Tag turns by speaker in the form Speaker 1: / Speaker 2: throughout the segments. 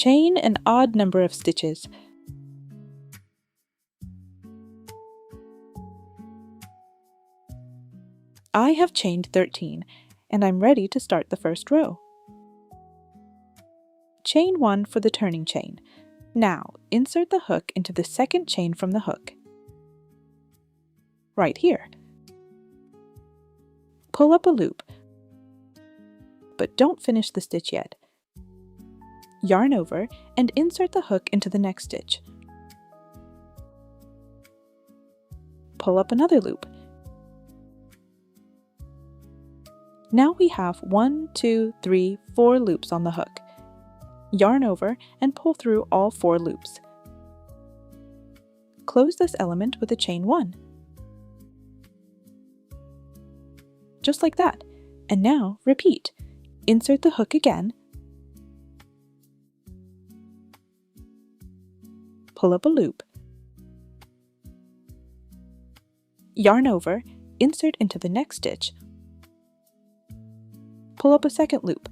Speaker 1: Chain an odd number of stitches. I have chained 13, and I'm ready to start the first row. Chain 1 for the turning chain. Now, insert the hook into the second chain from the hook. Right here. Pull up a loop, but don't finish the stitch yet. Yarn over and insert the hook into the next stitch. Pull up another loop. Now we have 1, 2, 3, 4 loops on the hook. Yarn over and pull through all 4 loops. Close this element with a chain 1. Just like that. And now repeat. Insert the hook again. Pull up a loop. Yarn over, insert into the next stitch. Pull up a second loop,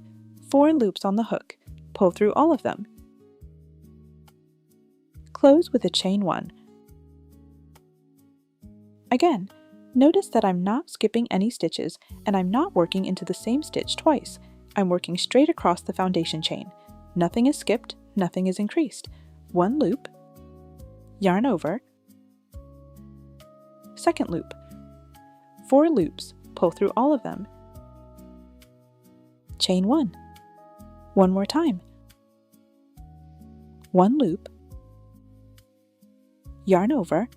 Speaker 1: 4 loops on the hook. Pull through all of them. Close with a chain 1. Again, notice that I'm not skipping any stitches and I'm not working into the same stitch twice. I'm working straight across the foundation chain. Nothing is skipped, nothing is increased. 1 loop, yarn over, second loop, 4 loops, pull through all of them, chain 1. One more time. 1 loop, yarn over,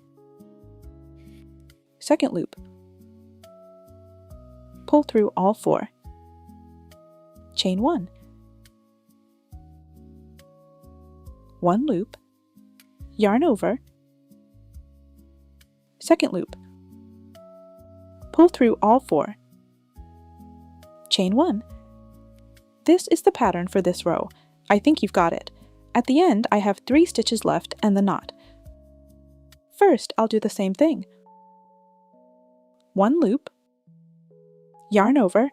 Speaker 1: second loop, pull through all 4, chain 1, 1 loop, yarn over, second loop, pull through all 4, chain 1. This is the pattern for this row. I think you've got it. At the end, I have 3 stitches left and the knot. First, I'll do the same thing. 1 loop, yarn over,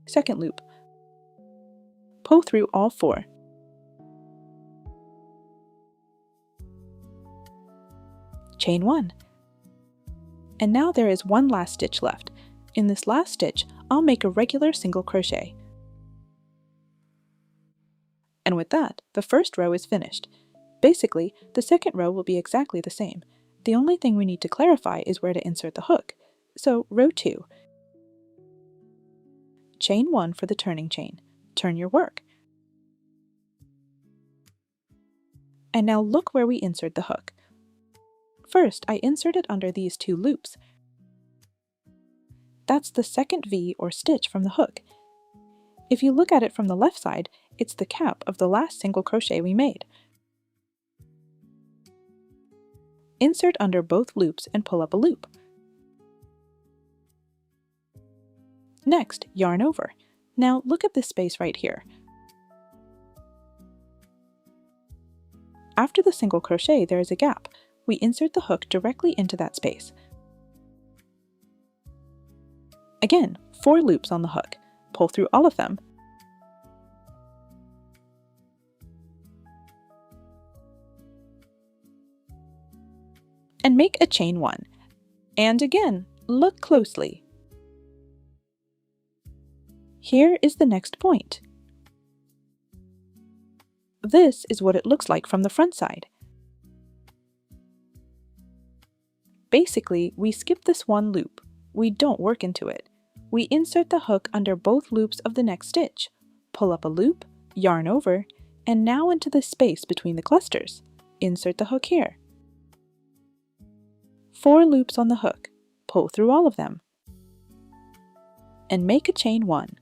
Speaker 1: second loop, pull through all 4, chain 1. And now there is 1 last stitch left. In this last stitch, I'll make a regular single crochet. And with that, the first row is finished. Basically, the second row will be exactly the same. The only thing we need to clarify is where to insert the hook. So, row 2. Chain 1 for the turning chain. Turn your work. And now look where we insert the hook. First, I insert it under these 2 loops. That's the second V or stitch from the hook. If you look at it from the left side, it's the cap of the last single crochet we made. Insert under both loops and pull up a loop. Next, yarn over. Now look at this space right here. After the single crochet, there is a gap. We insert the hook directly into that space. Again, 4 loops on the hook. Pull through all of them. And make a chain 1. And again, look closely. Here is the next point. This is what it looks like from the front side. Basically, we skip this 1 loop. We don't work into it. We insert the hook under both loops of the next stitch, pull up a loop, yarn over, and now into the space between the clusters. Insert the hook here. 4 loops on the hook, pull through all of them, and make a chain 1.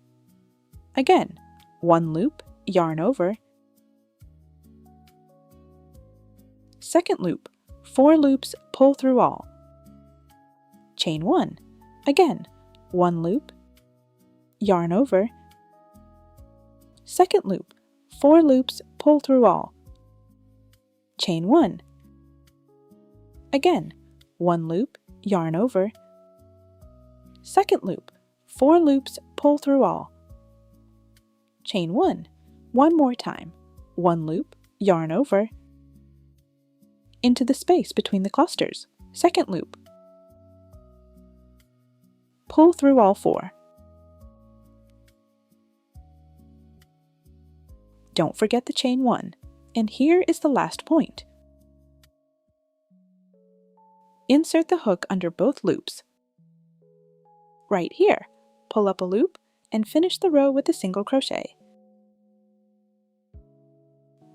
Speaker 1: Again, 1 loop, yarn over, second loop, 4 loops, pull through all, chain 1. Again, 1 loop, yarn over, second loop, 4 loops, pull through all, chain 1. Again, 1 loop, yarn over, second loop, 4 loops, pull through all, chain 1, One more time. 1 loop, yarn over, into the space between the clusters. 2nd loop. Pull through all 4. Don't forget the chain 1. And here is the last point. Insert the hook under both loops. Right here, pull up a loop and finish the row with a single crochet.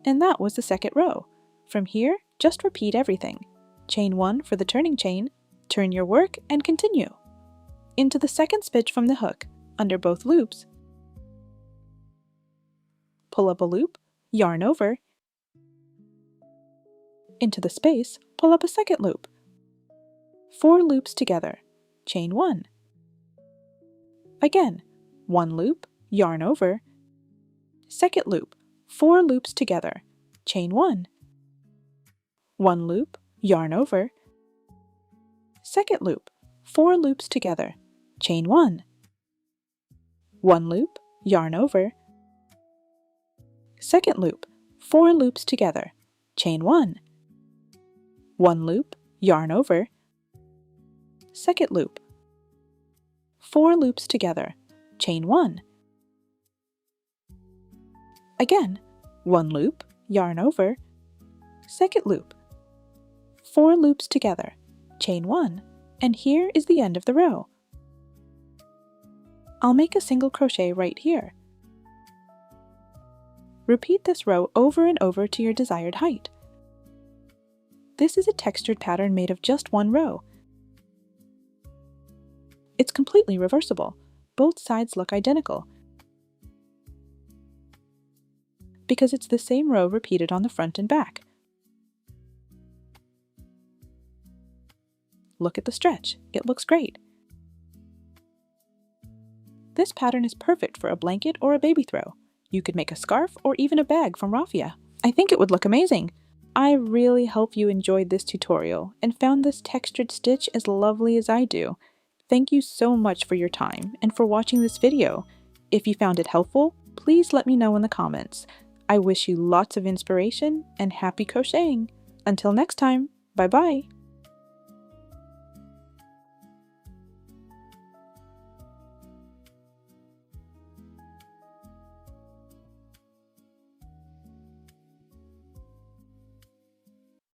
Speaker 1: And that was the 2nd row. From here, just repeat everything. Chain 1 for the turning chain, turn your work and continue. Into the 2nd stitch from the hook, under both loops. Pull up a loop, yarn over. Into the space, pull up a 2nd loop. 4 loops together, chain 1. Again, 1 loop, yarn over. 2nd loop, 4 loops together, chain 1. 1 loop, yarn over. 2nd loop, 4 loops together, chain 1. 1 loop, yarn over. 2nd loop, 4 loops together, chain 1. 1 loop, yarn over. 2nd loop, 4 loops together, chain 1. Again, 1 loop, yarn over. 2nd loop, 4 loops together, chain 1, and here is the end of the row. I'll make a single crochet right here. Repeat this row over and over to your desired height. This is a textured pattern made of just 1 row. It's completely reversible. Both sides look identical, because it's the same row repeated on the front and back. Look at the stretch. It looks great. This pattern is perfect for a blanket or a baby throw. You could make a scarf or even a bag from raffia. I think it would look amazing. I really hope you enjoyed this tutorial and found this textured stitch as lovely as I do. Thank you so much for your time and for watching this video. If you found it helpful, please let me know in the comments. I wish you lots of inspiration and happy crocheting. Until next time, bye bye!